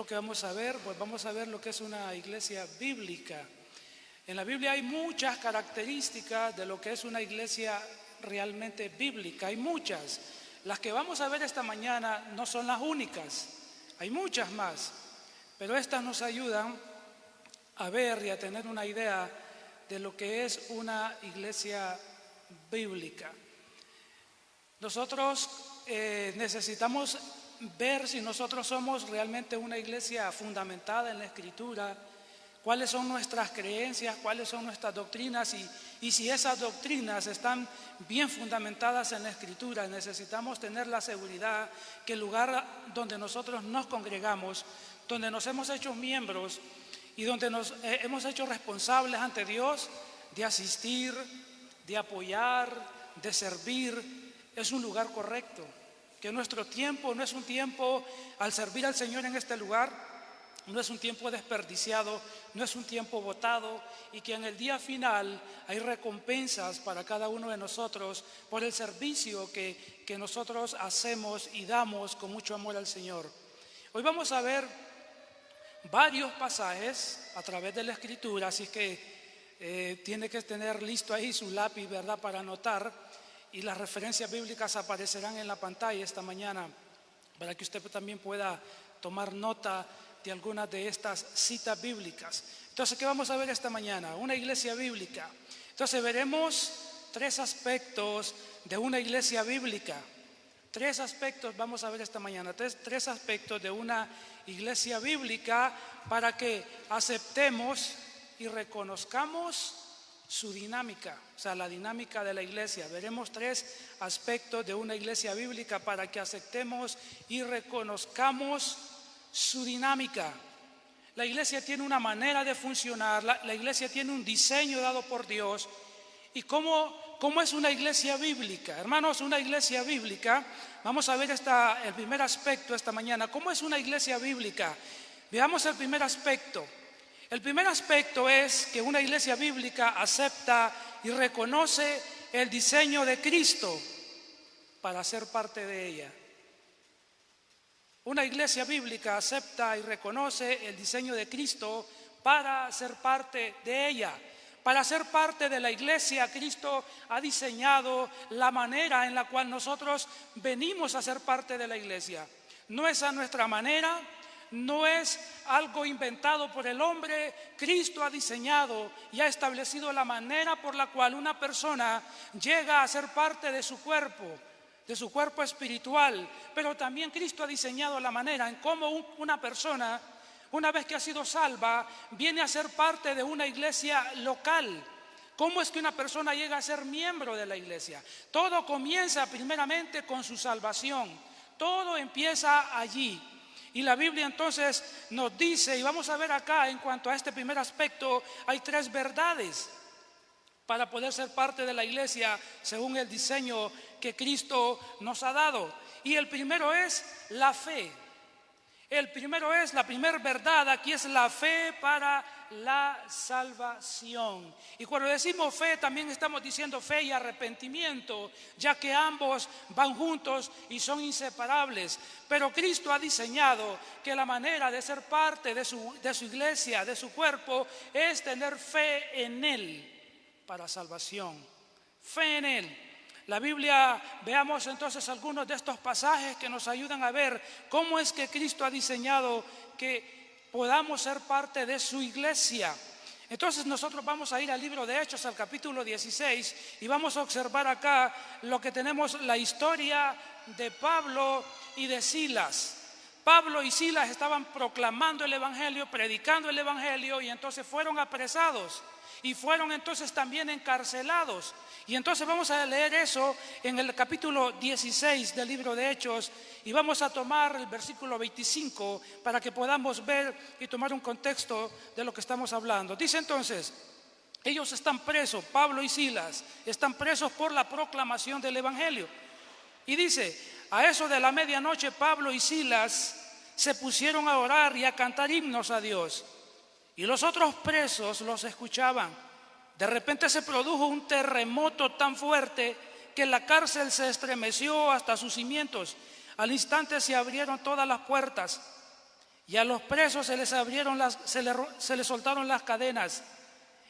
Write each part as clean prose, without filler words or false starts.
lo que vamos a ver? Pues vamos a ver lo que es una iglesia bíblica. En la Biblia hay muchas características de lo que es una iglesia realmente bíblica. Hay muchas. Las que vamos a ver esta mañana no son las únicas. Hay muchas más. Pero estas nos ayudan a ver y a tener una idea de lo que es una iglesia bíblica. Nosotros necesitamos ver si nosotros somos realmente una iglesia fundamentada en la Escritura, cuáles son nuestras creencias, cuáles son nuestras doctrinas y si esas doctrinas están bien fundamentadas en la Escritura. Necesitamos tener la seguridad que el lugar donde nosotros nos congregamos, donde nos hemos hecho miembros y donde nos hemos hecho responsables ante Dios de asistir, de apoyar, de servir, es un lugar correcto. Que nuestro tiempo no es un tiempo al servir al Señor en este lugar, no es un tiempo desperdiciado, no es un tiempo botado, y que en el día final hay recompensas para cada uno de nosotros por el servicio que nosotros hacemos y damos con mucho amor al Señor. Hoy vamos a ver varios pasajes a través de la Escritura, así que tiene que tener listo ahí su lápiz, ¿verdad?, para anotar. Y las referencias bíblicas aparecerán en la pantalla esta mañana para que usted también pueda tomar nota de algunas de estas citas bíblicas. Entonces, ¿qué vamos a ver esta mañana? Una iglesia bíblica. Entonces, veremos tres aspectos de una iglesia bíblica. Tres aspectos vamos a ver esta mañana. Tres aspectos de una iglesia bíblica para que aceptemos y reconozcamos su dinámica, o sea, la dinámica de la iglesia. Veremos tres aspectos de una iglesia bíblica para que aceptemos y reconozcamos su dinámica. La iglesia tiene una manera de funcionar, la iglesia tiene un diseño dado por Dios. ¿Y cómo es una iglesia bíblica? Hermanos, una iglesia bíblica, vamos a ver el primer aspecto esta mañana. ¿Cómo es una iglesia bíblica? Veamos el primer aspecto. El primer aspecto es que una iglesia bíblica acepta y reconoce el diseño de Cristo para ser parte de ella. Una iglesia bíblica acepta y reconoce el diseño de Cristo para ser parte de ella. Para ser parte de la iglesia, Cristo ha diseñado la manera en la cual nosotros venimos a ser parte de la iglesia. No es a nuestra manera, no es algo inventado por el hombre. Cristo ha diseñado y ha establecido la manera por la cual una persona llega a ser parte de su cuerpo espiritual. Pero también Cristo ha diseñado la manera en cómo una persona, una vez que ha sido salva, viene a ser parte de una iglesia local. ¿Cómo es que una persona llega a ser miembro de la iglesia? Todo comienza primeramente con su salvación. Todo empieza allí. Y la Biblia entonces nos dice, y vamos a ver acá en cuanto a este primer aspecto, hay tres verdades para poder ser parte de la iglesia según el diseño que Cristo nos ha dado. Y el primero es la fe. La primera verdad aquí es la fe para la salvación. Y cuando decimos fe, también estamos diciendo fe y arrepentimiento, ya que ambos van juntos y son inseparables. Pero Cristo ha diseñado que la manera de ser parte de su iglesia, de su cuerpo, es tener fe en Él para salvación. Fe en Él. La Biblia, veamos entonces algunos de estos pasajes que nos ayudan a ver cómo es que Cristo ha diseñado que podamos ser parte de su iglesia. Entonces nosotros vamos a ir al libro de Hechos, al capítulo 16, y vamos a observar acá lo que tenemos, la historia de Pablo y de Silas. Pablo y Silas estaban proclamando el evangelio, predicando el evangelio, y entonces fueron apresados y fueron entonces también encarcelados. Y entonces vamos a leer eso en el capítulo 16 del libro de Hechos, y vamos a tomar el versículo 25 para que podamos ver y tomar un contexto de lo que estamos hablando. Dice entonces, ellos están presos, Pablo y Silas están presos por la proclamación del evangelio. Y dice, a eso de la medianoche Pablo y Silas se pusieron a orar y a cantar himnos a Dios, y los otros presos los escuchaban. De repente se produjo un terremoto tan fuerte que la cárcel se estremeció hasta sus cimientos. Al instante se abrieron todas las puertas y a los presos se les soltaron las cadenas.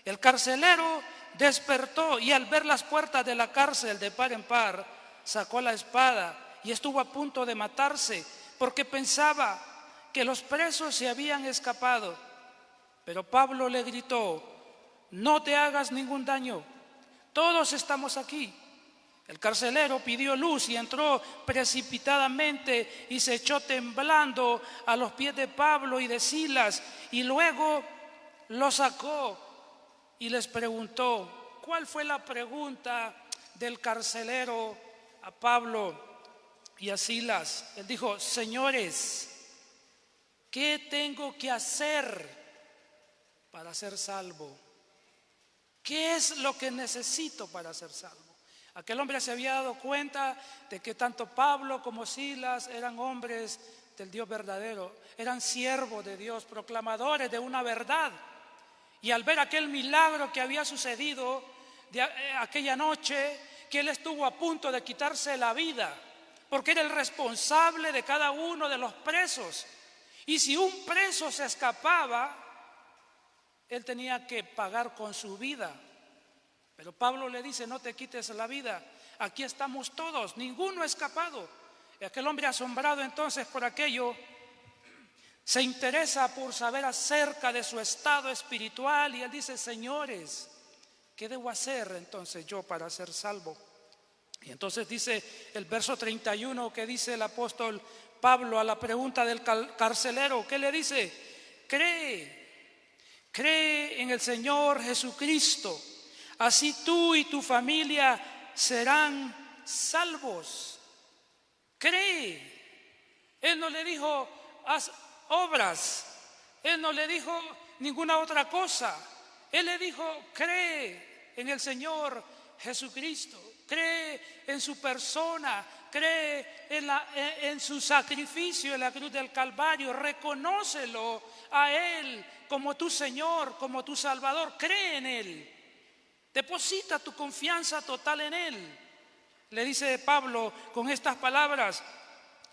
El carcelero despertó y al ver las puertas de la cárcel de par en par, sacó la espada y estuvo a punto de matarse porque pensaba que los presos se habían escapado. Pero Pablo le gritó: no te hagas ningún daño, todos estamos aquí. El carcelero pidió luz y entró precipitadamente y se echó temblando a los pies de Pablo y de Silas, y luego lo sacó y les preguntó. ¿Cuál fue la pregunta del carcelero a Pablo y a Silas? Él dijo: señores, ¿qué tengo que hacer para ser salvo? ¿Qué es lo que necesito para ser salvo? Aquel hombre se había dado cuenta de que tanto Pablo como Silas eran hombres del Dios verdadero, eran siervos de Dios, proclamadores de una verdad. Y al ver aquel milagro que había sucedido aquella noche, que él estuvo a punto de quitarse la vida, porque era el responsable de cada uno de los presos. Y si un preso se escapaba, él tenía que pagar con su vida. Pero Pablo le dice: no te quites la vida, aquí estamos todos, ninguno ha escapado. Y aquel hombre, asombrado entonces por aquello, se interesa por saber acerca de su estado espiritual y él dice: señores, ¿qué debo hacer entonces yo para ser salvo? Y entonces dice el verso 31 que dice el apóstol Pablo a la pregunta del carcelero, ¿qué le dice? Cree en el Señor Jesucristo, así tú y tu familia serán salvos. Cree. Él no le dijo: haz obras. Él no le dijo ninguna otra cosa. Él le dijo: cree en el Señor Jesucristo, cree en su persona, cree en su sacrificio en la cruz del Calvario, reconócelo a Él como tu Señor, como tu Salvador, cree en Él. Deposita tu confianza total en Él. Le dice Pablo con estas palabras.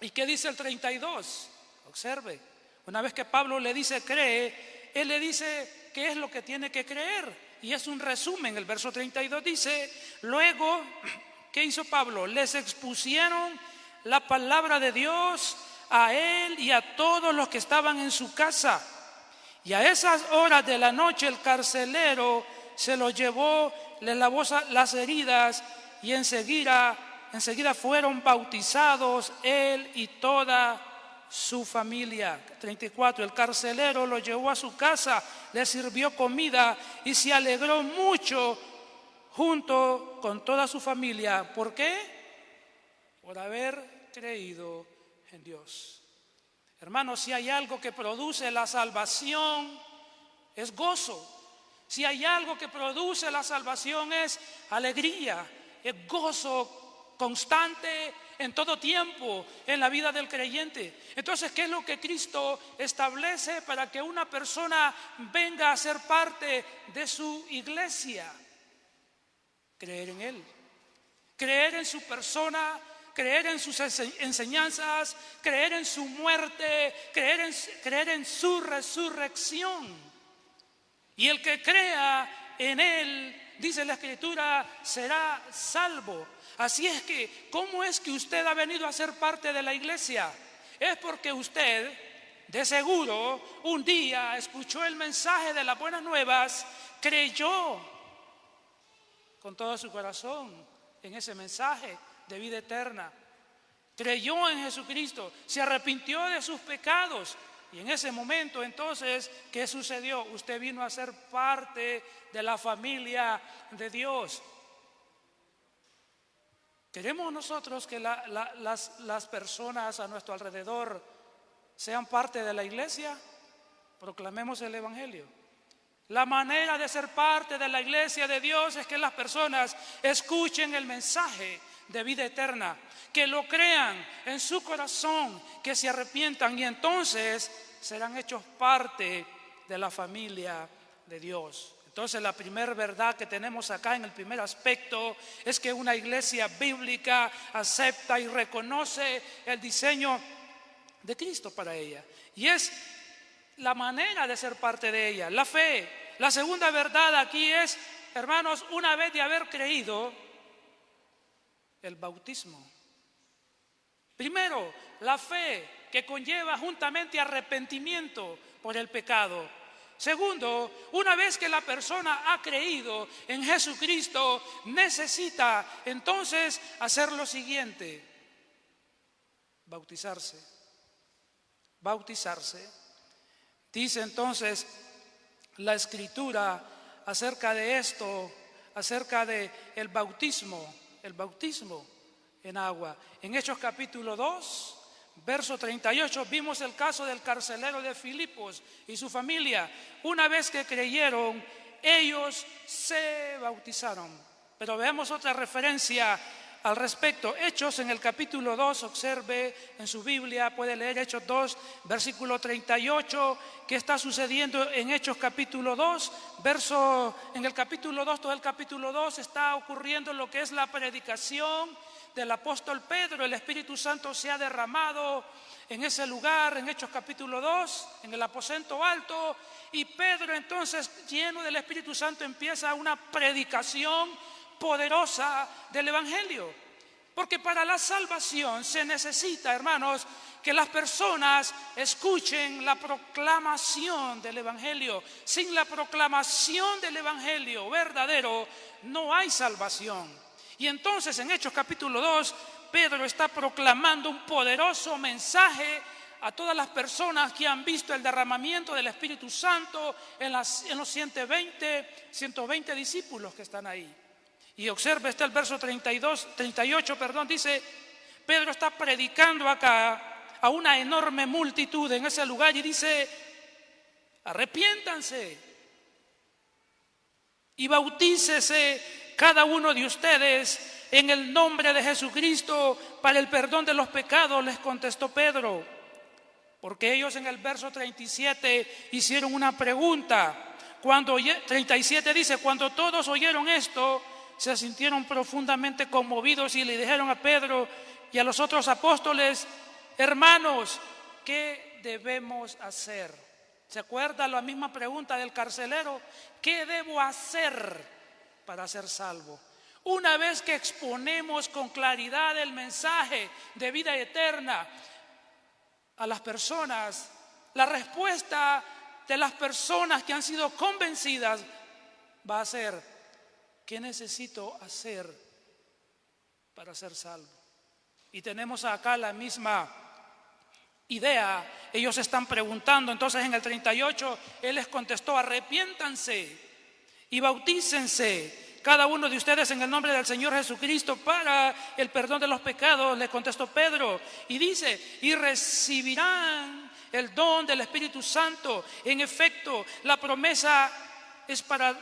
¿Y qué dice el 32? Observe, una vez que Pablo le dice cree, él le dice qué es lo que tiene que creer. Y es un resumen. El verso 32 dice: luego, ¿qué hizo Pablo? Les expusieron la palabra de Dios a él y a todos los que estaban en su casa. Y a esas horas de la noche el carcelero se lo llevó, le lavó las heridas y enseguida fueron bautizados él y toda su familia. 34. El carcelero lo llevó a su casa, le sirvió comida y se alegró mucho junto con toda su familia. ¿Por qué? Por haber creído en Dios. Hermanos, si hay algo que produce la salvación, es gozo. Si hay algo que produce la salvación, es alegría, es gozo constante en todo tiempo en la vida del creyente. Entonces, ¿qué es lo que Cristo establece para que una persona venga a ser parte de su iglesia? Creer en Él, creer en su persona, creer en sus enseñanzas, creer en su muerte, creer en su resurrección. Y el que crea en Él, dice la Escritura, será salvo. Así es que, ¿cómo es que usted ha venido a ser parte de la iglesia? Es porque usted, de seguro, un día escuchó el mensaje de las buenas nuevas, creyó con todo su corazón en ese mensaje de vida eterna, creyó en Jesucristo, se arrepintió de sus pecados. Y en ese momento, entonces, ¿qué sucedió? Usted vino a ser parte de la familia de Dios. ¿Queremos nosotros que las personas a nuestro alrededor sean parte de la iglesia? Proclamemos el Evangelio. La manera de ser parte de la iglesia de Dios es que las personas escuchen el mensaje de vida eterna, que lo crean en su corazón, que se arrepientan y entonces serán hechos parte de la familia de Dios. Entonces, la primera verdad que tenemos acá en el primer aspecto es que una iglesia bíblica acepta y reconoce el diseño de Cristo para ella. Y es la manera de ser parte de ella, la fe. La segunda verdad aquí es, hermanos, una vez de haber creído, el bautismo. Primero, la fe que conlleva juntamente arrepentimiento por el pecado. Segundo, una vez que la persona ha creído en Jesucristo, necesita entonces hacer lo siguiente: bautizarse. Bautizarse. Dice entonces la Escritura acerca de esto, acerca de el bautismo en agua. En Hechos capítulo 2, verso 38, vimos el caso del carcelero de Filipos y su familia. Una vez que creyeron, ellos se bautizaron. Pero veamos otra referencia al respecto. Hechos en el capítulo 2, observe en su Biblia, puede leer Hechos 2, versículo 38, ¿qué está sucediendo en Hechos capítulo 2? En el capítulo 2, todo el capítulo 2 está ocurriendo lo que es la predicación del apóstol Pedro. El Espíritu Santo se ha derramado en ese lugar, en Hechos capítulo 2, en el aposento alto, y Pedro entonces, lleno del Espíritu Santo, empieza una predicación poderosa del Evangelio. Porque para la salvación se necesita, hermanos, que las personas escuchen la proclamación del Evangelio. Sin la proclamación del Evangelio verdadero no hay salvación. Y entonces en Hechos capítulo 2, Pedro está proclamando un poderoso mensaje a todas las personas que han visto el derramamiento del Espíritu Santo en los 120 discípulos que están ahí. Y observe, está el verso 38, dice, Pedro está predicando acá a una enorme multitud en ese lugar y dice: arrepiéntanse y bautícese cada uno de ustedes en el nombre de Jesucristo para el perdón de los pecados, les contestó Pedro. Porque ellos en el verso 37 hicieron una pregunta. 37 dice: cuando todos oyeron esto, se sintieron profundamente conmovidos y le dijeron a Pedro y a los otros apóstoles: hermanos, ¿qué debemos hacer? ¿Se acuerda la misma pregunta del carcelero? ¿Qué debo hacer para ser salvo? Una vez que exponemos con claridad el mensaje de vida eterna a las personas, la respuesta de las personas que han sido convencidas va a ser: ¿qué necesito hacer para ser salvo? Y tenemos acá la misma idea. Ellos están preguntando. Entonces en el 38 él les contestó: arrepiéntanse y bautícense cada uno de ustedes en el nombre del Señor Jesucristo para el perdón de los pecados, le contestó Pedro. Y dice: y recibirán el don del Espíritu Santo. En efecto, la promesa es para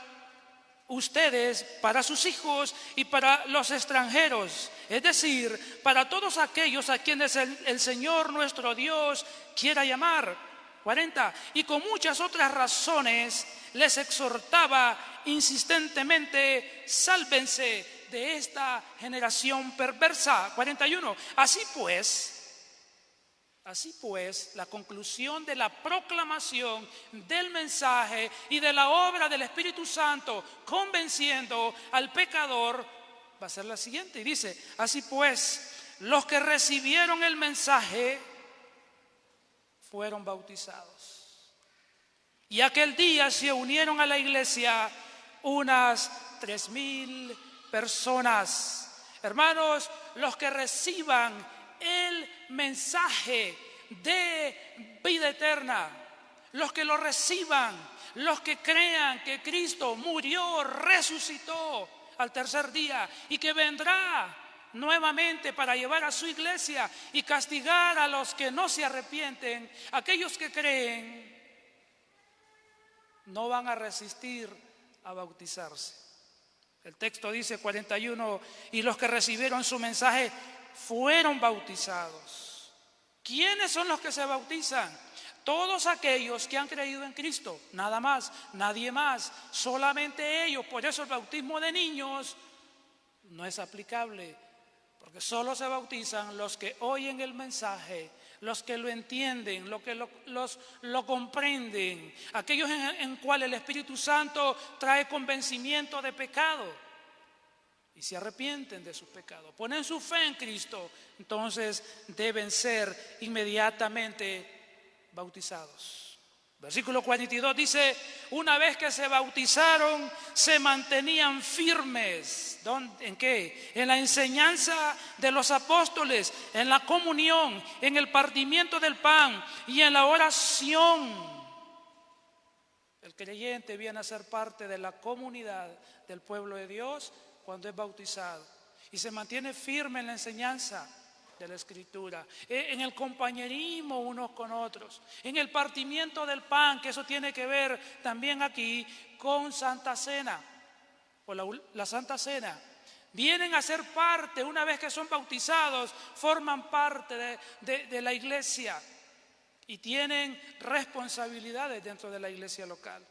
ustedes, para sus hijos y para los extranjeros, es decir, para todos aquellos a quienes el Señor nuestro Dios quiera llamar. 40. Y con muchas otras razones les exhortaba insistentemente: sálvense de esta generación perversa. 41. Así pues, la conclusión de la proclamación del mensaje y de la obra del Espíritu Santo convenciendo al pecador va a ser la siguiente. Y dice: así pues, los que recibieron el mensaje fueron bautizados. Y aquel día se unieron a la iglesia unas 3,000 personas. Hermanos, los que reciban el mensaje de vida eterna, los que lo reciban, los que crean que Cristo murió, resucitó al tercer día y que vendrá nuevamente para llevar a su iglesia y castigar a los que no se arrepienten, aquellos que creen no van a resistir a bautizarse. El texto dice 41, y los que recibieron su mensaje fueron bautizados. ¿Quiénes son los que se bautizan? Todos aquellos que han creído en Cristo, nada más, nadie más, solamente ellos. Por eso el bautismo de niños no es aplicable, porque solo se bautizan los que oyen el mensaje, los que lo entienden, lo comprenden, aquellos en cuales el Espíritu Santo trae convencimiento de pecado y se arrepienten de sus pecados, ponen su fe en Cristo, entonces deben ser inmediatamente bautizados. Versículo 42 dice, una vez que se bautizaron, se mantenían firmes. ¿En qué? En la enseñanza de los apóstoles, en la comunión, en el partimiento del pan y en la oración. El creyente viene a ser parte de la comunidad del pueblo de Dios cuando es bautizado y se mantiene firme en la enseñanza de la Escritura, en el compañerismo unos con otros, en el partimiento del pan, que eso tiene que ver también aquí con Santa Cena, o la Santa Cena. Vienen a ser parte, una vez que son bautizados, forman parte de la iglesia y tienen responsabilidades dentro de la iglesia local.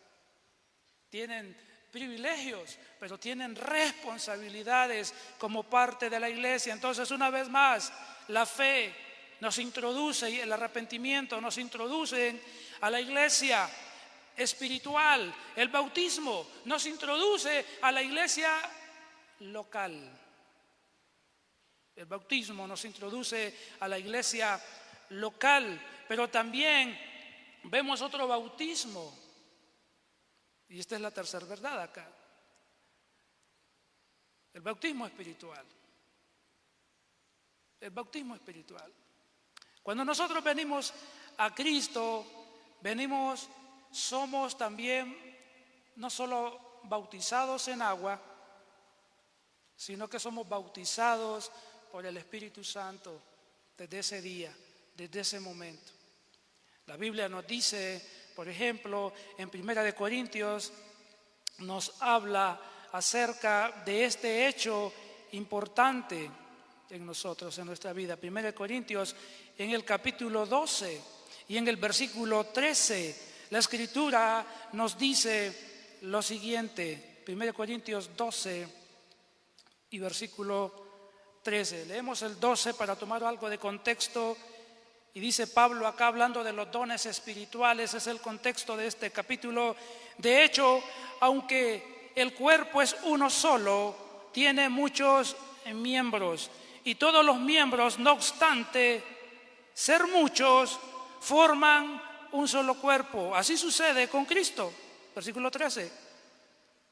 Tienen privilegios, pero tienen responsabilidades como parte de la iglesia. Entonces, una vez más, la fe nos introduce y el arrepentimiento nos introducen a la iglesia espiritual. El bautismo nos introduce a la iglesia local. El bautismo nos introduce a la iglesia local, pero también vemos otro bautismo. Y esta es la tercera verdad acá. El bautismo espiritual. El bautismo espiritual. Cuando nosotros venimos a Cristo, somos también no solo bautizados en agua, sino que somos bautizados por el Espíritu Santo desde ese día, desde ese momento. La Biblia nos dice, por ejemplo, en 1 Corintios, nos habla acerca de este hecho importante en nosotros, en nuestra vida. 1 Corintios, en el capítulo 12 y en el versículo 13, la Escritura nos dice lo siguiente. 1 Corintios 12 y versículo 13. Leemos el 12 para tomar algo de contexto. Y dice Pablo acá, hablando de los dones espirituales, es el contexto de este capítulo. De hecho, aunque el cuerpo es uno solo, tiene muchos miembros. Y todos los miembros, no obstante ser muchos, forman un solo cuerpo. Así sucede con Cristo. Versículo 13.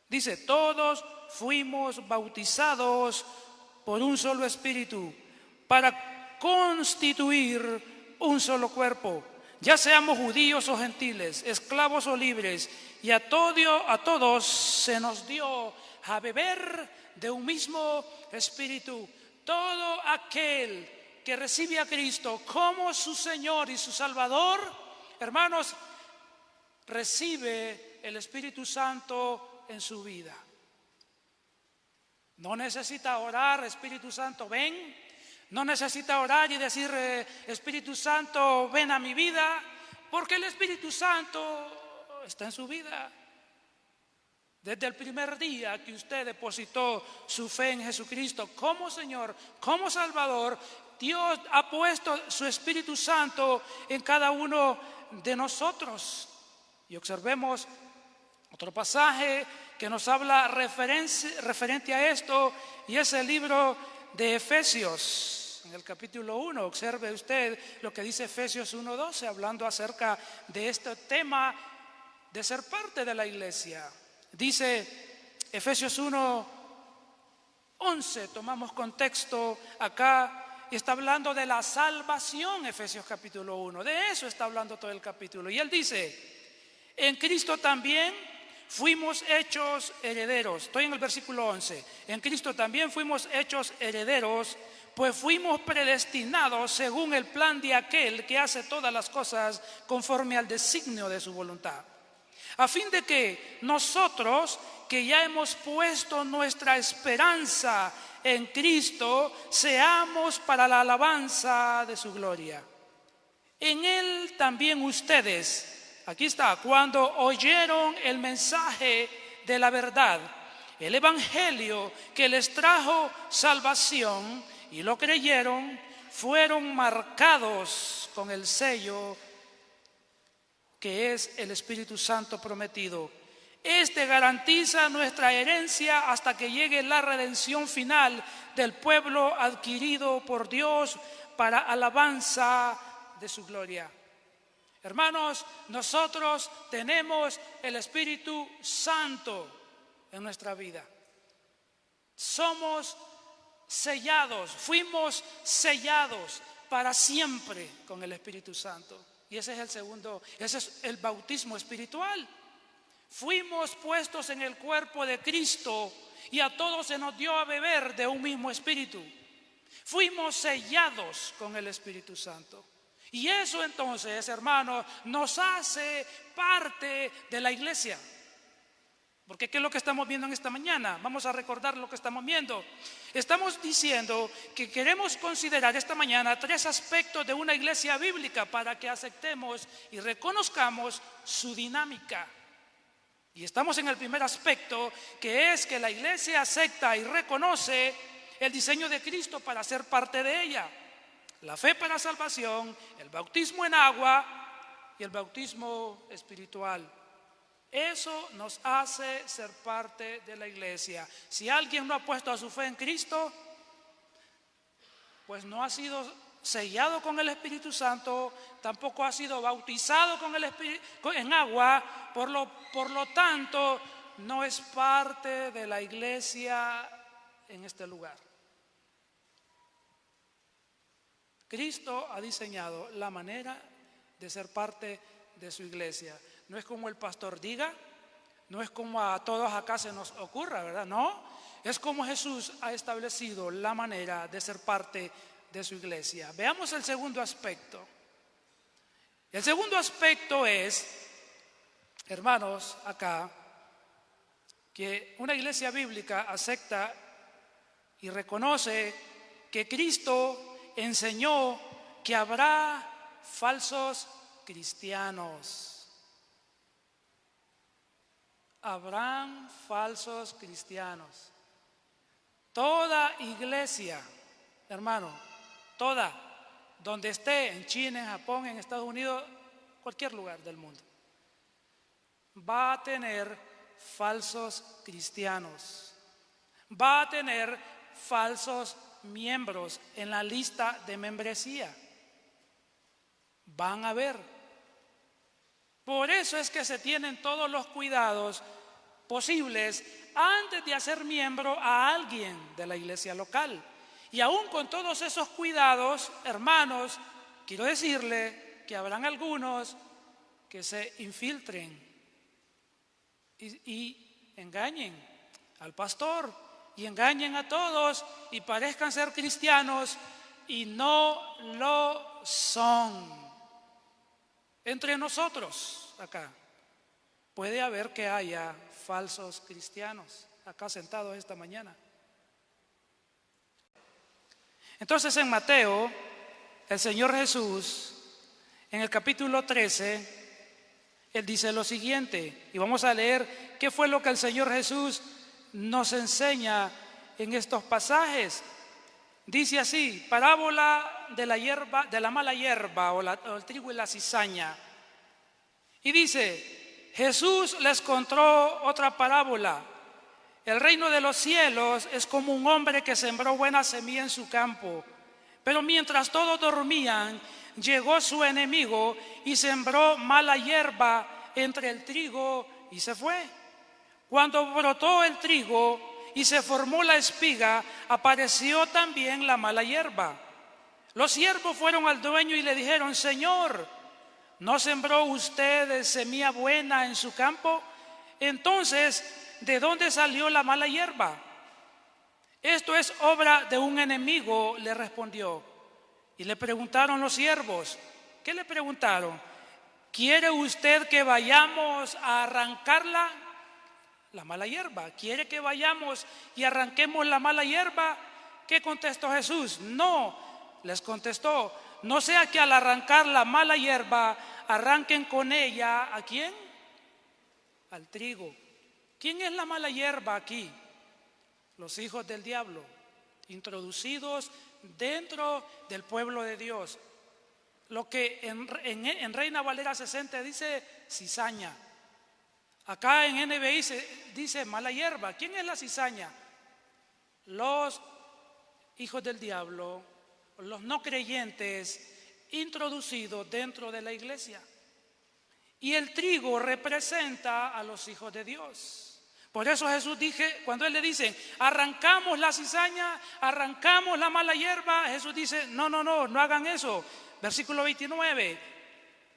Dice, todos fuimos bautizados por un solo espíritu para constituir un solo cuerpo, ya seamos judíos o gentiles, esclavos o libres, y a todos se nos dio a beber de un mismo espíritu. Todo aquel que recibe a Cristo como su Señor y su Salvador, hermanos, recibe el Espíritu Santo en su vida. No necesita orar, Espíritu Santo, ven. No necesita orar y decir, Espíritu Santo, ven a mi vida, porque el Espíritu Santo está en su vida. Desde el primer día que usted depositó su fe en Jesucristo como Señor, como Salvador, Dios ha puesto su Espíritu Santo en cada uno de nosotros. Y observemos otro pasaje que nos habla referente a esto, y es el libro de Efesios, en el capítulo 1. Observe usted lo que dice Efesios 1:12, hablando acerca de este tema de ser parte de la iglesia. Dice Efesios 1:11, tomamos contexto acá, y está hablando de la salvación. Efesios capítulo 1, de eso está hablando todo el capítulo. Y él dice, en Cristo también fuimos hechos herederos. Estoy en el versículo 11. En Cristo también fuimos hechos herederos, pues fuimos predestinados según el plan de aquel que hace todas las cosas conforme al designio de su voluntad, a fin de que nosotros, que ya hemos puesto nuestra esperanza en Cristo, seamos para la alabanza de su gloria. En Él también ustedes, aquí está, cuando oyeron el mensaje de la verdad, el evangelio que les trajo salvación, y lo creyeron, fueron marcados con el sello que es el Espíritu Santo prometido. Este garantiza nuestra herencia hasta que llegue la redención final del pueblo adquirido por Dios para alabanza de su gloria. Hermanos, nosotros tenemos el Espíritu Santo en nuestra vida. Somos sellados, fuimos sellados para siempre con el Espíritu Santo. Y ese es el bautismo espiritual. Fuimos puestos en el cuerpo de Cristo y a todos se nos dio a beber de un mismo espíritu. Fuimos sellados con el Espíritu Santo. Y eso entonces, hermanos, nos hace parte de la iglesia. Porque ¿qué es lo que estamos viendo en esta mañana? Vamos a recordar lo que estamos viendo. Estamos diciendo que queremos considerar esta mañana 3 aspectos de una iglesia bíblica para que aceptemos y reconozcamos su dinámica. Y estamos en el primer aspecto, que es que la iglesia acepta y reconoce el diseño de Cristo para ser parte de ella. La fe para salvación, el bautismo en agua y el bautismo espiritual. Eso nos hace ser parte de la iglesia. Si alguien no ha puesto a su fe en Cristo, pues no ha sido sellado con el Espíritu Santo, tampoco ha sido bautizado en agua, por lo tanto no es parte de la iglesia en este lugar. Cristo ha diseñado la manera de ser parte de su iglesia. No es como el pastor diga, no es como a todos acá se nos ocurra, ¿verdad? No, es como Jesús ha establecido la manera de ser parte de su iglesia. Veamos el segundo aspecto. El segundo aspecto es, hermanos, acá, que una iglesia bíblica acepta y reconoce que Cristo enseñó que habrá falsos cristianos. Habrán falsos cristianos. Toda iglesia, hermano, toda, donde esté, en China, en Japón, en Estados Unidos, cualquier lugar del mundo, va a tener falsos cristianos. Va a tener falsos miembros en la lista de membresía. Van a ver. Por eso es que se tienen todos los cuidados posibles antes de hacer miembro a alguien de la iglesia local. Y aún con todos esos cuidados, hermanos, quiero decirle que habrán algunos que se infiltren y engañen al pastor y engañen a todos y parezcan ser cristianos y no lo son. Entre nosotros acá puede haber que haya falsos cristianos acá sentados esta mañana. Entonces en Mateo, el Señor Jesús, en el capítulo 13, Él dice lo siguiente, y vamos a leer qué fue lo que el Señor Jesús nos enseña en estos pasajes. Dice así, parábola de la hierba, de la mala hierba o el trigo y la cizaña. Y dice, Jesús les contó otra parábola. El reino de los cielos es como un hombre que sembró buena semilla en su campo. Pero mientras todos dormían, llegó su enemigo y sembró mala hierba entre el trigo y se fue. Cuando brotó el trigo y se formó la espiga, apareció también la mala hierba. Los siervos fueron al dueño y le dijeron, Señor, ¿no sembró usted semilla buena en su campo? Entonces, ¿de dónde salió la mala hierba? Esto es obra de un enemigo, le respondió. Y le preguntaron los siervos, ¿qué le preguntaron? ¿Quiere usted que vayamos a arrancarla? La mala hierba. ¿Quiere que vayamos y arranquemos la mala hierba? ¿Qué contestó Jesús? No, les contestó, no sea que al arrancar la mala hierba arranquen con ella, ¿a quién? Al trigo. ¿Quién es la mala hierba aquí? Los hijos del diablo, introducidos dentro del pueblo de Dios. Lo que en Reina Valera 60 dice cizaña. Acá en NBI se dice mala hierba. ¿Quién es la cizaña? Los hijos del diablo, los no creyentes introducidos dentro de la iglesia. Y el trigo representa a los hijos de Dios. Por eso Jesús dije, cuando él le dice, arrancamos la cizaña, arrancamos la mala hierba, Jesús dice, no hagan eso. Versículo 29,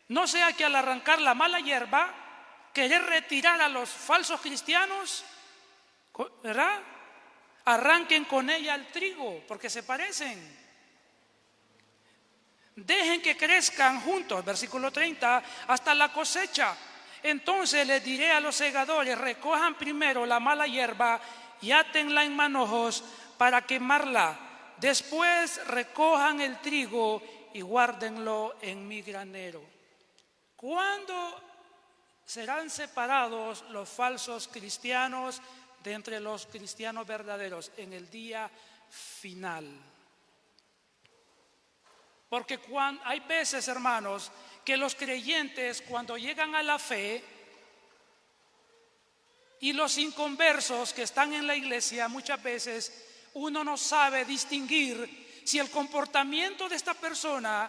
no sea que al arrancar la mala hierba, querer retirar a los falsos cristianos, ¿verdad? Arranquen con ella el trigo, porque se parecen. Dejen que crezcan juntos, versículo 30, hasta la cosecha. Entonces les diré a los segadores, recojan primero la mala hierba y átenla en manojos para quemarla. Después recojan el trigo y guárdenlo en mi granero. ¿Cuándo serán separados los falsos cristianos de entre los cristianos verdaderos? En el día final. Porque hay veces, hermanos, que los creyentes cuando llegan a la fe y los inconversos que están en la iglesia, muchas veces uno no sabe distinguir si el comportamiento de esta persona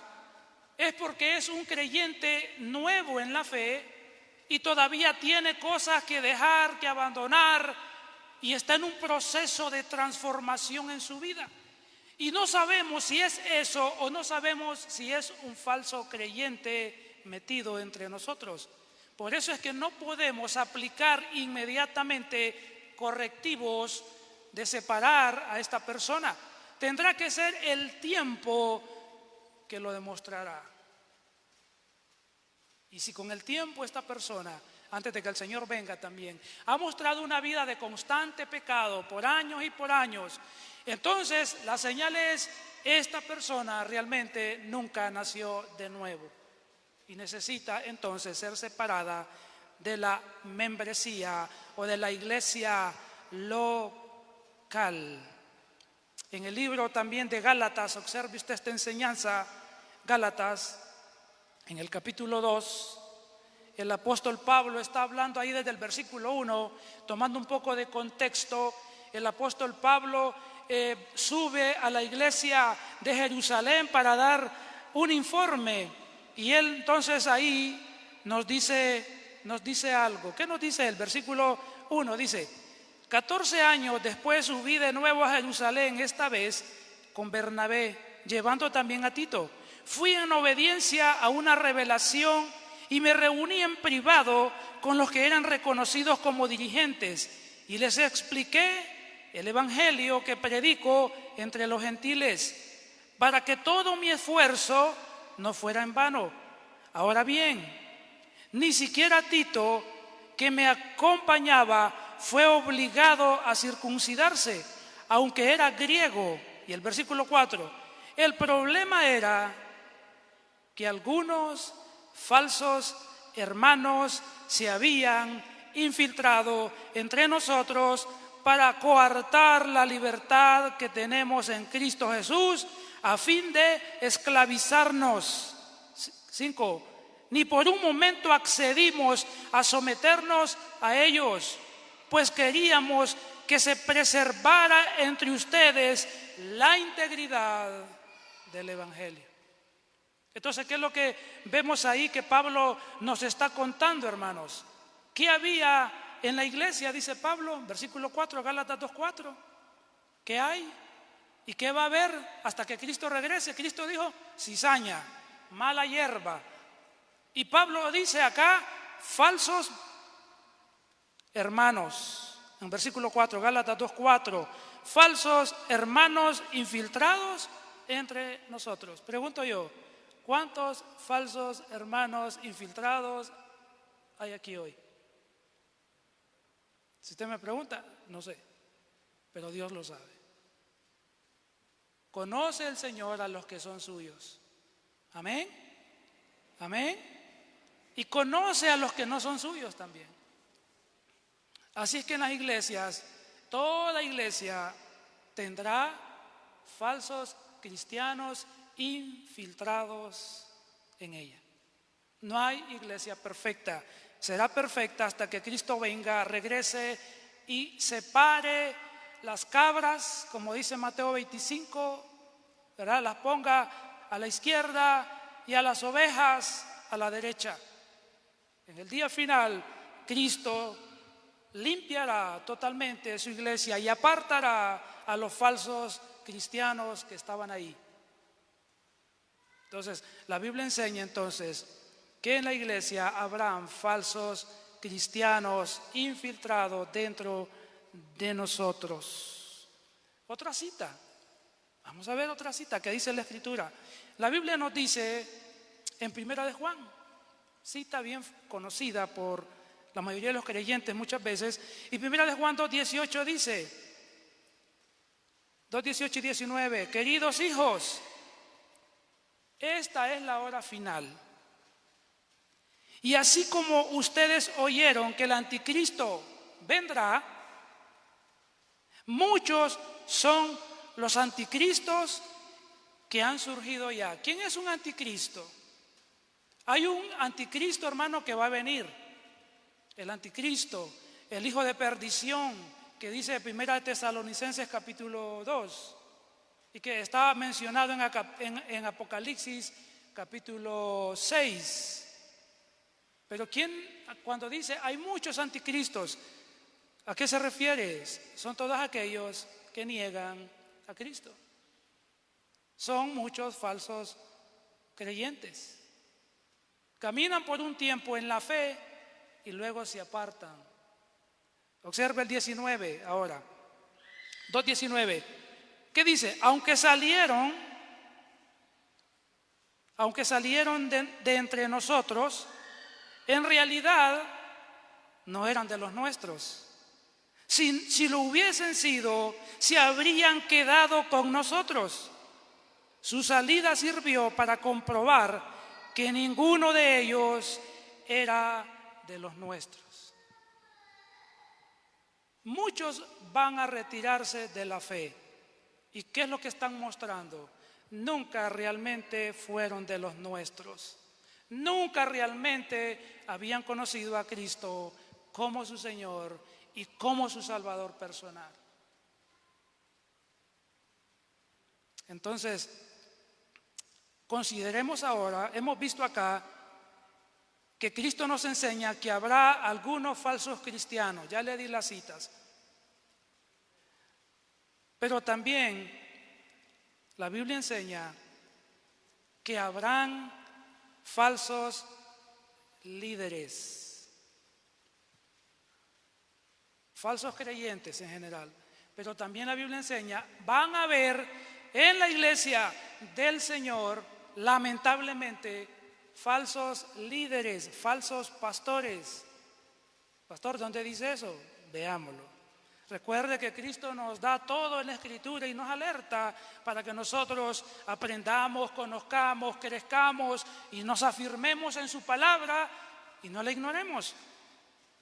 es porque es un creyente nuevo en la fe y todavía tiene cosas que dejar, que abandonar y está en un proceso de transformación en su vida. Y no sabemos si es eso o no sabemos si es un falso creyente metido entre nosotros. Por eso es que no podemos aplicar inmediatamente correctivos de separar a esta persona. Tendrá que ser el tiempo que lo demostrará. Y si con el tiempo esta persona, antes de que el Señor venga también, ha mostrado una vida de constante pecado por años y por años, entonces la señal es, esta persona realmente nunca nació de nuevo y necesita entonces ser separada de la membresía o de la iglesia local. En el libro también de Gálatas, observe usted esta enseñanza, Gálatas, en el capítulo 2, el apóstol Pablo está hablando ahí desde el versículo 1, tomando un poco de contexto. El apóstol Pablo sube a la iglesia de Jerusalén para dar un informe y él entonces ahí nos dice algo. ¿Qué nos dice el versículo 1? Dice, 14 años después subí de nuevo a Jerusalén, esta vez con Bernabé, llevando también a Tito. Fui en obediencia a una revelación y me reuní en privado con los que eran reconocidos como dirigentes y les expliqué el evangelio que predico entre los gentiles, para que todo mi esfuerzo no fuera en vano. Ahora bien, ni siquiera Tito, que me acompañaba, fue obligado a circuncidarse, aunque era griego. Y el versículo 4, el problema era que algunos falsos hermanos se habían infiltrado entre nosotros para coartar la libertad que tenemos en Cristo Jesús a fin de esclavizarnos. 5. Ni por un momento accedimos a someternos a ellos, pues queríamos que se preservara entre ustedes la integridad del evangelio. Entonces, ¿qué es lo que vemos ahí que Pablo nos está contando, hermanos? ¿Qué había en la iglesia? Dice Pablo, versículo 4, Gálatas 2:4. ¿Qué hay? ¿Y qué va a haber hasta que Cristo regrese? Cristo dijo, cizaña, mala hierba. Y Pablo dice acá, falsos hermanos. En versículo 4, Gálatas 2:4, falsos hermanos infiltrados entre nosotros. Pregunto yo, ¿cuántos falsos hermanos infiltrados hay aquí hoy? Si usted me pregunta, no sé, pero Dios lo sabe. Conoce el Señor a los que son suyos. Amén. Amén. Y conoce a los que no son suyos también. Así es que en las iglesias, toda iglesia tendrá falsos cristianos infiltrados en ella. No hay iglesia perfecta. Será perfecta hasta que Cristo venga, regrese y separe las cabras, como dice Mateo 25, ¿verdad? Las ponga a la izquierda y a las ovejas a la derecha. En el día final, Cristo limpiará totalmente su iglesia y apartará a los falsos cristianos que estaban ahí. Entonces, la Biblia enseña entonces que en la iglesia habrán falsos cristianos infiltrados dentro de nosotros. Otra cita. Vamos a ver otra cita que dice la Escritura. La Biblia nos dice en Primera de Juan, cita bien conocida por la mayoría de los creyentes muchas veces, y Primera de Juan 2:18 dice, 2:18 y 19, queridos hijos, esta es la hora final. Y así como ustedes oyeron que el anticristo vendrá, muchos son los anticristos que han surgido ya. ¿Quién es un anticristo? Hay un anticristo, hermano, que va a venir. El anticristo, el hijo de perdición, que dice Primera de Tesalonicenses capítulo 2 y que está mencionado en Apocalipsis capítulo 6. Pero cuando dice hay muchos anticristos, ¿a qué se refiere? Son todos aquellos que niegan a Cristo. Son muchos falsos creyentes. Caminan por un tiempo en la fe y luego se apartan. Observa el 19 ahora. 2:19. ¿Qué dice? Aunque salieron de entre nosotros, en realidad no eran de los nuestros. Si lo hubiesen sido, se habrían quedado con nosotros. Su salida sirvió para comprobar que ninguno de ellos era de los nuestros. Muchos van a retirarse de la fe. ¿Y qué es lo que están mostrando? Nunca realmente fueron de los nuestros. Nunca realmente habían conocido a Cristo como su Señor y como su Salvador personal. Entonces, consideremos ahora, hemos visto acá que Cristo nos enseña que habrá algunos falsos cristianos, ya le di las citas, pero también la Biblia enseña que habrán falsos líderes, falsos creyentes en general, pero también la Biblia enseña, van a haber en la iglesia del Señor, lamentablemente, falsos líderes, falsos pastores. Pastor, ¿dónde dice eso? Veámoslo. Recuerde que Cristo nos da todo en la Escritura y nos alerta para que nosotros aprendamos, conozcamos, crezcamos y nos afirmemos en su palabra y no la ignoremos.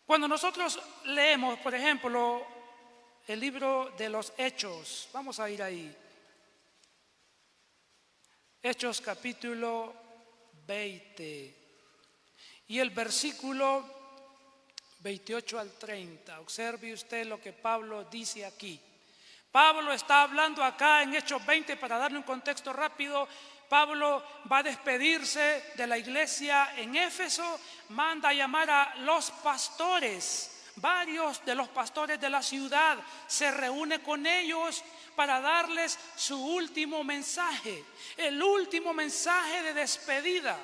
Cuando nosotros leemos, por ejemplo, el libro de los Hechos, vamos a ir ahí. Hechos capítulo 20 y el versículo 28 al 30. Observe usted lo que Pablo dice aquí. Pablo está hablando acá en Hechos 20, para darle un contexto rápido. Pablo va a despedirse de la iglesia en Éfeso, manda a llamar a los pastores. Varios de los pastores de la ciudad se reúne con ellos para darles su último mensaje, el último mensaje de despedida,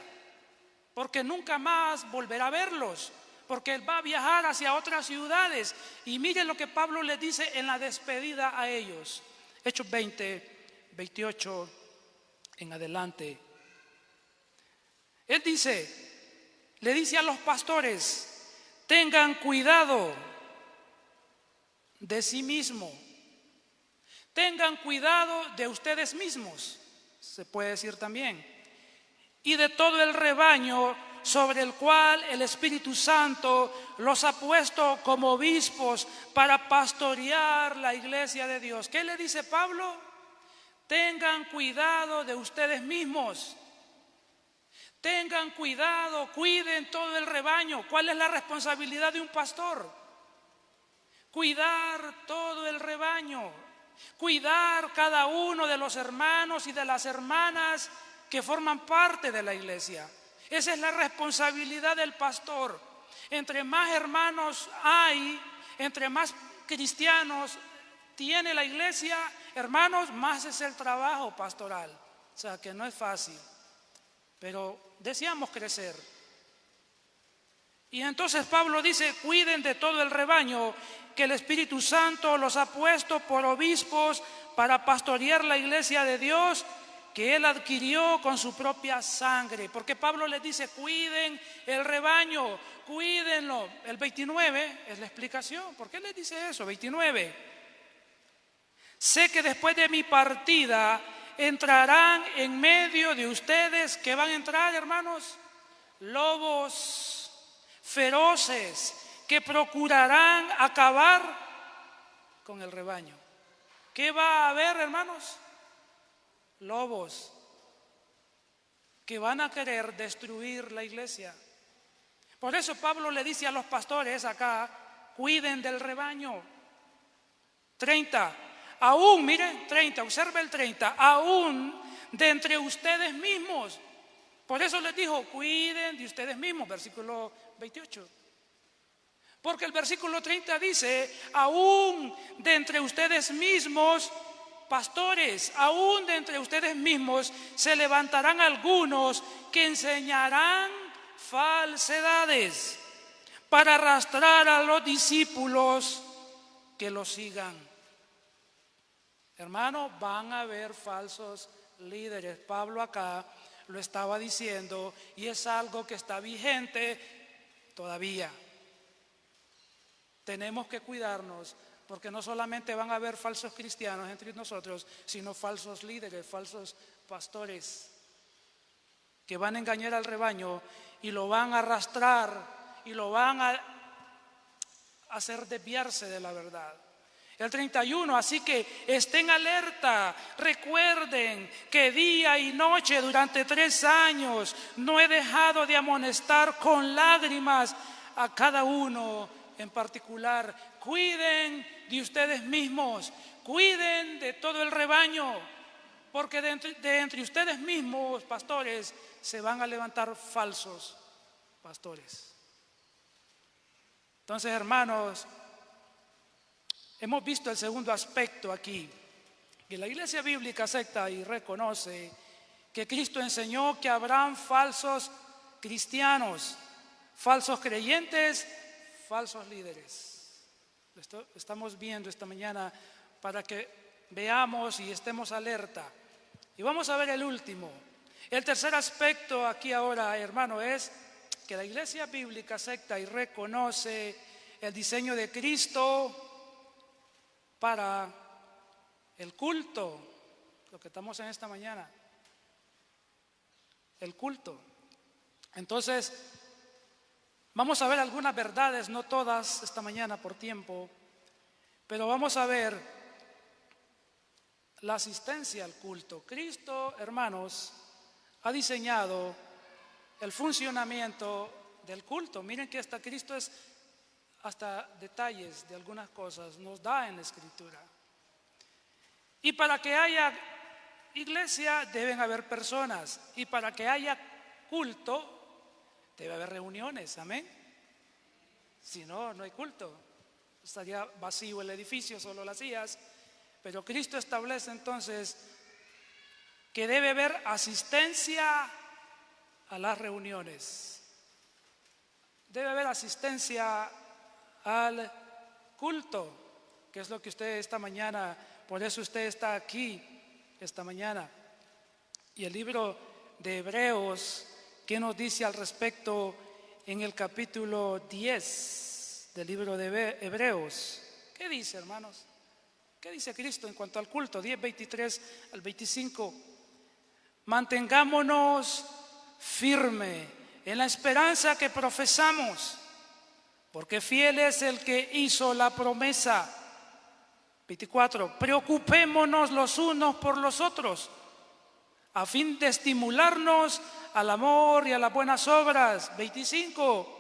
porque nunca más volverá a verlos, porque él va a viajar hacia otras ciudades. Y miren lo que Pablo les dice en la despedida a ellos. Hechos 20, 28 en adelante. Él le dice a los pastores, tengan cuidado de sí mismos, tengan cuidado de ustedes mismos, se puede decir también, y de todo el rebaño sobre el cual el Espíritu Santo los ha puesto como obispos para pastorear la iglesia de Dios. ¿Qué le dice Pablo? tengan cuidado de ustedes mismos. Tengan cuidado, cuiden todo el rebaño. ¿Cuál es la responsabilidad de un pastor? Cuidar todo el rebaño, cuidar cada uno de los hermanos y de las hermanas que forman parte de la iglesia. Esa es la responsabilidad del pastor. Entre más hermanos hay, entre más cristianos tiene la iglesia, hermanos, más es el trabajo pastoral. O sea que no es fácil, pero deseamos crecer. Y entonces Pablo dice, cuiden de todo el rebaño que el Espíritu Santo los ha puesto por obispos para pastorear la iglesia de Dios que Él adquirió con su propia sangre. Porque Pablo les dice, cuiden el rebaño, cuídenlo. El 29 es la explicación. ¿Por qué les dice eso? 29. Sé que después de mi partida entrarán en medio de ustedes. ¿Qué van a entrar, hermanos? Lobos feroces que procurarán acabar con el rebaño. ¿Qué va a haber, hermanos? Lobos que van a querer destruir la iglesia. Por eso Pablo le dice a los pastores acá, cuiden del rebaño. 30, aún, miren, 30, observe el 30, aún de entre ustedes mismos. Por eso les dijo, cuiden de ustedes mismos, versículo 28. Porque el versículo 30 dice, aún de entre ustedes mismos, pastores, aún de entre ustedes mismos se levantarán algunos que enseñarán falsedades para arrastrar a los discípulos que los sigan. Hermano, van a haber falsos líderes. Pablo acá lo estaba diciendo y es algo que está vigente todavía. Tenemos que cuidarnos porque no solamente van a haber falsos cristianos entre nosotros, sino falsos líderes, falsos pastores que van a engañar al rebaño y lo van a arrastrar y lo van a hacer desviarse de la verdad. El 31, así que estén alerta, recuerden que día y noche durante 3 años no he dejado de amonestar con lágrimas a cada uno en particular. Cuiden de ustedes mismos, cuiden de todo el rebaño, porque de entre ustedes mismos, pastores, se van a levantar falsos pastores. Entonces, hermanos, hemos visto el segundo aspecto aquí, que la iglesia bíblica acepta y reconoce que Cristo enseñó que habrán falsos cristianos, falsos creyentes, falsos líderes. Esto estamos viendo esta mañana para que veamos y estemos alerta. Y vamos a ver el último. El tercer aspecto aquí ahora, hermano, es que la iglesia bíblica acepta y reconoce el diseño de Cristo para el culto, lo que estamos en esta mañana, el culto. Entonces, vamos a ver algunas verdades, no todas esta mañana por tiempo, pero vamos a ver la asistencia al culto. Cristo, hermanos, ha diseñado el funcionamiento del culto. Miren que hasta Cristo es hasta detalles de algunas cosas nos da en la Escritura. Y para que haya iglesia deben haber personas, y para que haya culto debe haber reuniones, amén. Si no, no hay culto. Estaría vacío el edificio, solo las sillas. Pero Cristo establece entonces que debe haber asistencia a las reuniones. Debe haber asistencia al culto, que es lo que usted esta mañana, por eso usted está aquí esta mañana. Y el libro de Hebreos, ¿qué nos dice al respecto en el capítulo 10 del libro de Hebreos? ¿Qué dice, hermanos? ¿Qué dice Cristo en cuanto al culto? 10, 23 al 25. Mantengámonos firme en la esperanza que profesamos, porque fiel es el que hizo la promesa. 24. Preocupémonos los unos por los otros, a fin de estimularnos al amor y a las buenas obras. 25.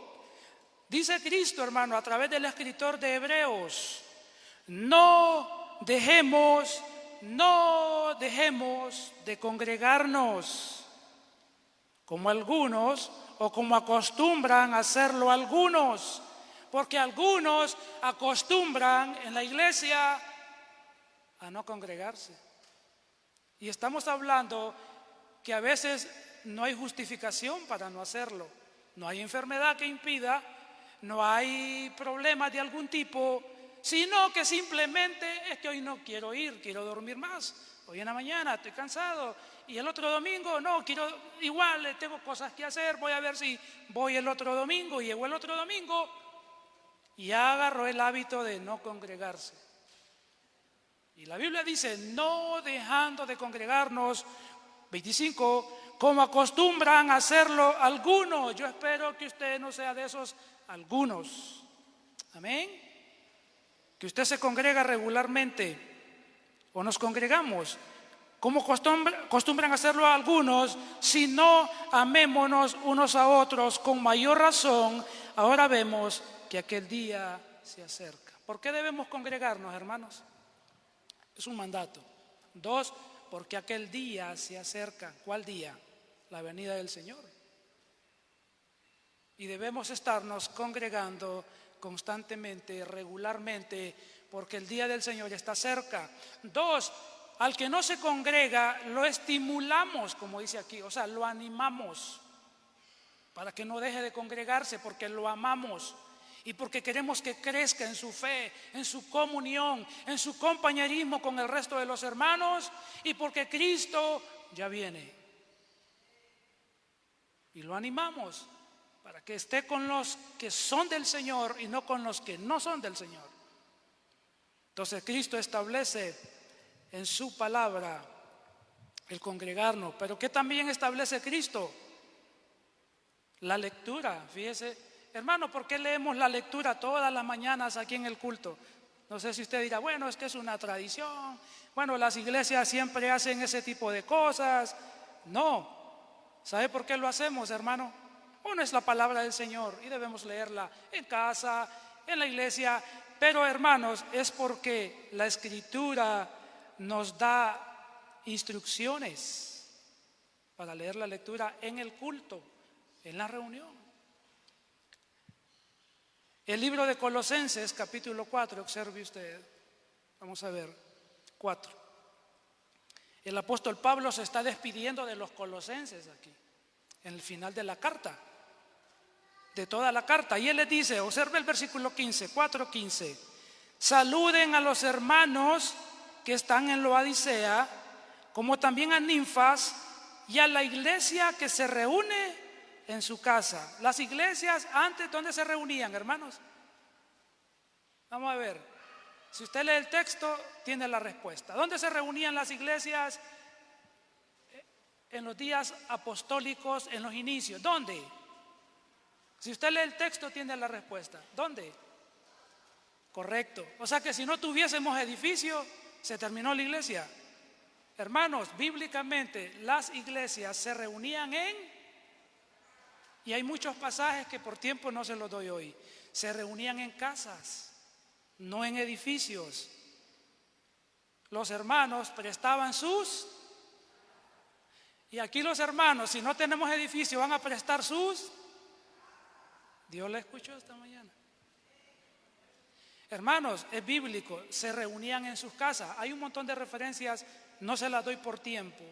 Dice Cristo, hermano, a través del escritor de Hebreos, no dejemos de congregarnos, como algunos o como acostumbran a hacerlo algunos, porque algunos acostumbran en la iglesia a no congregarse. Y estamos hablando que a veces no hay justificación para no hacerlo. No hay enfermedad que impida, no hay problemas de algún tipo, sino que simplemente es que hoy no quiero ir, quiero dormir más. Hoy en la mañana estoy cansado y el otro domingo no, igual tengo cosas que hacer, voy a ver si voy el otro domingo. Y llegó el otro domingo y ya agarró el hábito de no congregarse. Y la Biblia dice, no dejando de congregarnos, 25, como acostumbran a hacerlo algunos. Yo espero que usted no sea de esos algunos. Amén. Que usted se congrega regularmente o nos congregamos. Como acostumbran a hacerlo algunos, si no amémonos unos a otros con mayor razón, ahora vemos que aquel día se acerca. ¿Por qué debemos congregarnos, hermanos? Es un mandato. 2, porque aquel día se acerca. ¿Cuál día? La venida del Señor. Y debemos estarnos congregando constantemente, regularmente, porque el día del Señor está cerca. 2, al que no se congrega, lo estimulamos, como dice aquí, o sea, lo animamos para que no deje de congregarse, porque lo amamos. Y porque queremos que crezca en su fe, en su comunión, en su compañerismo con el resto de los hermanos, y porque Cristo ya viene. Y lo animamos para que esté con los que son del Señor y no con los que no son del Señor. Entonces Cristo establece en su palabra el congregarnos. Pero ¿qué también establece Cristo? La lectura, fíjese. Hermano, ¿por qué leemos la lectura todas las mañanas aquí en el culto? No sé si usted dirá, bueno, es que es una tradición. Bueno, las iglesias siempre hacen ese tipo de cosas. No. ¿Sabe por qué lo hacemos, hermano? Uno, es la palabra del Señor y debemos leerla en casa, en la iglesia. Pero, hermanos, es porque la Escritura nos da instrucciones para leer la lectura en el culto, en la reunión. El libro de Colosenses, capítulo 4, observe usted, vamos a ver, 4. El apóstol Pablo se está despidiendo de los colosenses aquí, en el final de la carta, de toda la carta. Y él les dice, observe el versículo 15, 4:15, saluden a los hermanos que están en Laodicea, como también a Ninfas y a la iglesia que se reúne en su casa. Las iglesias antes, ¿dónde se reunían, hermanos? Vamos a ver. Si usted lee el texto, tiene la respuesta. ¿Dónde se reunían las iglesias en los días apostólicos, en los inicios? ¿Dónde? Si usted lee el texto, tiene la respuesta. ¿Dónde? Correcto. O sea que si no tuviésemos edificio, se terminó la iglesia. Hermanos, bíblicamente las iglesias se reunían y hay muchos pasajes que por tiempo no se los doy hoy, se reunían en casas, no en edificios. Los hermanos prestaban y aquí los hermanos, si no tenemos edificio, van a prestar Dios la escuchó esta mañana. Hermanos, es bíblico, se reunían en sus casas. Hay un montón de referencias, no se las doy por tiempo,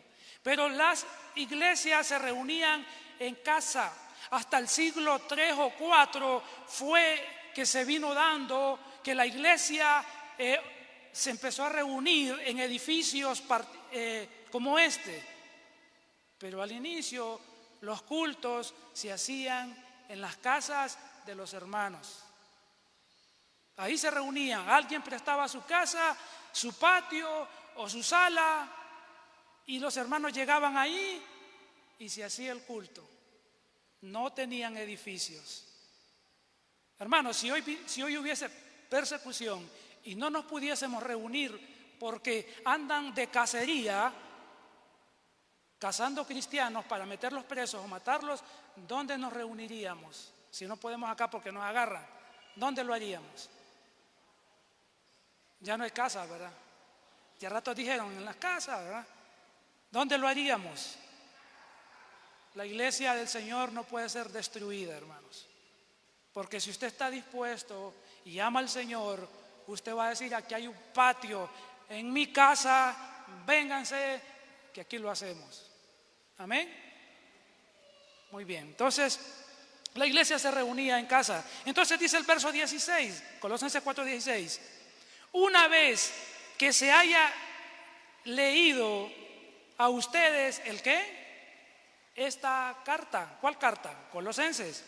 pero las iglesias se reunían en casa. Hasta el siglo 3 o 4 fue que se vino dando que la iglesia se empezó a reunir en edificios como este. Pero al inicio los cultos se hacían en las casas de los hermanos. Ahí se reunían, alguien prestaba su casa, su patio o su sala, y los hermanos llegaban ahí y se hacía el culto. No tenían edificios. Hermanos, si hoy hubiese persecución y no nos pudiésemos reunir porque andan de cacería, cazando cristianos para meterlos presos o matarlos, ¿dónde nos reuniríamos? Si no podemos acá porque nos agarran, ¿dónde lo haríamos? Ya no hay casa, ¿verdad? Ya ratos dijeron, en las casas, ¿verdad? ¿Dónde lo haríamos? La iglesia del Señor no puede ser destruida, hermanos. Porque si usted está dispuesto y ama al Señor, usted va a decir, aquí hay un patio, en mi casa, vénganse, que aquí lo hacemos. Amén. Muy bien, entonces la iglesia se reunía en casa. Entonces dice el verso 16, Colosenses 4:16, una vez que se haya leído a ustedes, ¿el qué? Esta carta. ¿Cuál carta? Colosenses.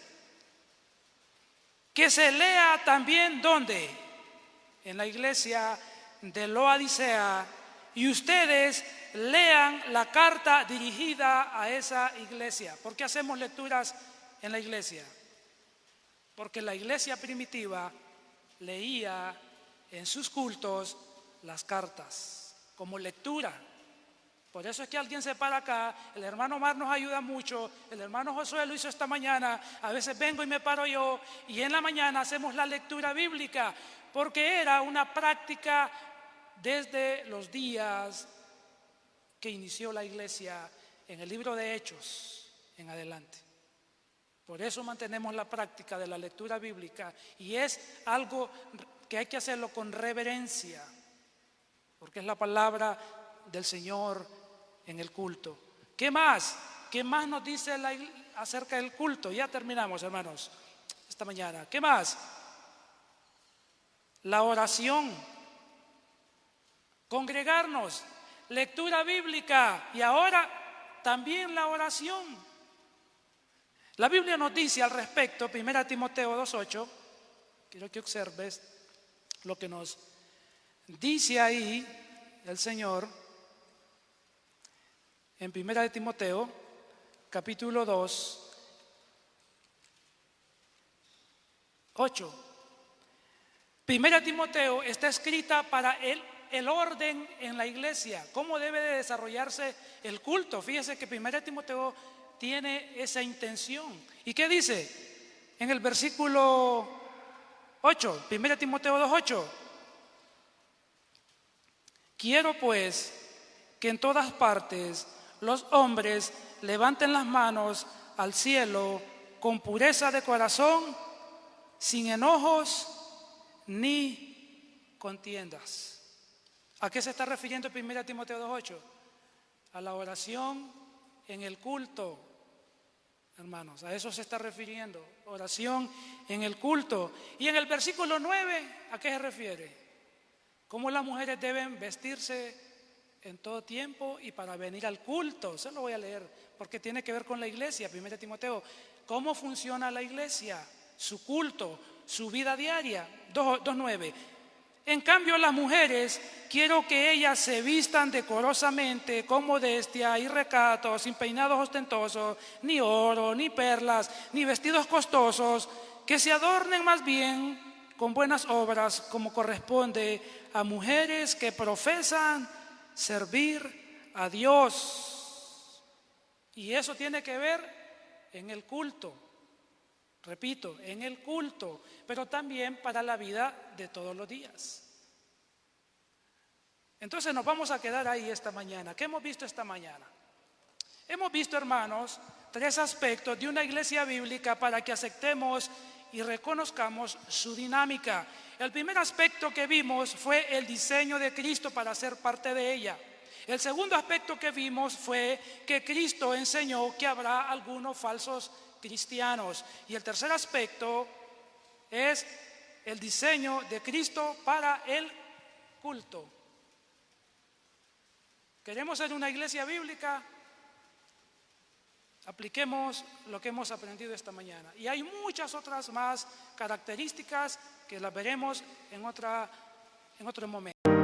Que se lea también, ¿dónde? En la iglesia de Laodicea, y ustedes lean la carta dirigida a esa iglesia. ¿Por qué hacemos lecturas en la iglesia? Porque la iglesia primitiva leía en sus cultos las cartas como lectura. Por eso es que alguien se para acá, el hermano Omar nos ayuda mucho, el hermano Josué lo hizo esta mañana, a veces vengo y me paro yo, y en la mañana hacemos la lectura bíblica, porque era una práctica desde los días que inició la iglesia en el libro de Hechos en adelante. Por eso mantenemos la práctica de la lectura bíblica, y es algo que hay que hacerlo con reverencia, porque es la palabra del Señor en el culto. ¿Qué más? ¿Qué más nos dice acerca del culto? Ya terminamos, hermanos, esta mañana. ¿Qué más? La oración, congregarnos, lectura bíblica y ahora también la oración. La Biblia nos dice al respecto, 1 Timoteo 2:8, quiero que observes lo que nos dice ahí el Señor en 1 Timoteo, capítulo 2, 8. 1 Timoteo está escrita para el orden en la iglesia, cómo debe de desarrollarse el culto. Fíjese que 1 Timoteo tiene esa intención. ¿Y qué dice? En el versículo 8, 1 Timoteo 2:8. Quiero pues que en todas partes los hombres levanten las manos al cielo con pureza de corazón, sin enojos ni contiendas. ¿A qué se está refiriendo 1 Timoteo 2:8? A la oración en el culto, hermanos, a eso se está refiriendo, oración en el culto. Y en el versículo 9, ¿a qué se refiere? Cómo las mujeres deben vestirse en todo tiempo y para venir al culto. Se lo voy a leer porque tiene que ver con la iglesia, 1 Timoteo. ¿Cómo funciona la iglesia? Su culto, su vida diaria. 2:9. En cambio, las mujeres, quiero que ellas se vistan decorosamente, con modestia y recato, sin peinados ostentosos, ni oro, ni perlas, ni vestidos costosos, que se adornen más bien con buenas obras, como corresponde a mujeres que profesan servir a Dios. Y eso tiene que ver en el culto. Repito, en el culto, pero también para la vida de todos los días. Entonces nos vamos a quedar ahí esta mañana. ¿Qué hemos visto esta mañana? Hemos visto, hermanos, 3 aspectos de una iglesia bíblica para que aceptemos y reconozcamos su dinámica. El primer aspecto que vimos fue el diseño de Cristo para ser parte de ella. El segundo aspecto que vimos fue que Cristo enseñó que habrá algunos falsos cristianos. Y el tercer aspecto es el diseño de Cristo para el culto. ¿Queremos ser una iglesia bíblica? Apliquemos lo que hemos aprendido esta mañana. Y hay muchas otras más características que las veremos en otro momento.